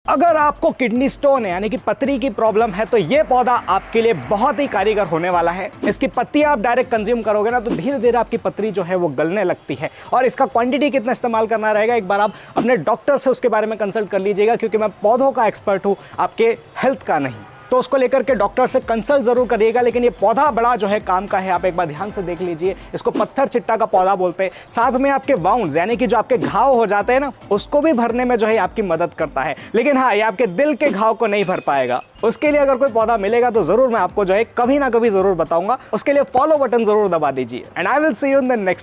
अगर आपको kidney stone है यानी कि पथरी की प्रॉब्लम है तो ये पौधा आपके लिए बहुत ही कारीगर होने वाला है। इसकी पत्तियां आप डायरेक्ट कंज्यूम करोगे ना तो धीरे धीरे आपकी पथरी जो है वो गलने लगती है। और इसका क्वांटिटी कितना इस्तेमाल करना रहेगा एक बार आप अपने डॉक्टर से उसके बारे में कंसल्ट कर लीजिएगा, क्योंकि मैं पौधों का एक्सपर्ट हूँ, आपके हेल्थ का नहीं। तो उसको लेकर के डॉक्टर से कंसल्ट जरूर करिएगा। लेकिन ये पौधा बड़ा जो है काम का है, आप एक बार ध्यान से देख लीजिए। इसको पत्थर चिट्टा का पौधा बोलते हैं। साथ में आपके वाउंड्स यानी कि जो आपके घाव हो जाते हैं ना, उसको भी भरने में जो है आपकी मदद करता है। लेकिन हाँ, ये आपके दिल के घाव को नहीं भर पाएगा। उसके लिए अगर कोई पौधा मिलेगा तो जरूर मैं आपको जो है कभी ना कभी जरूर बताऊंगा। उसके लिए फॉलो बटन जरूर दबा दीजिए and I will see you in the next.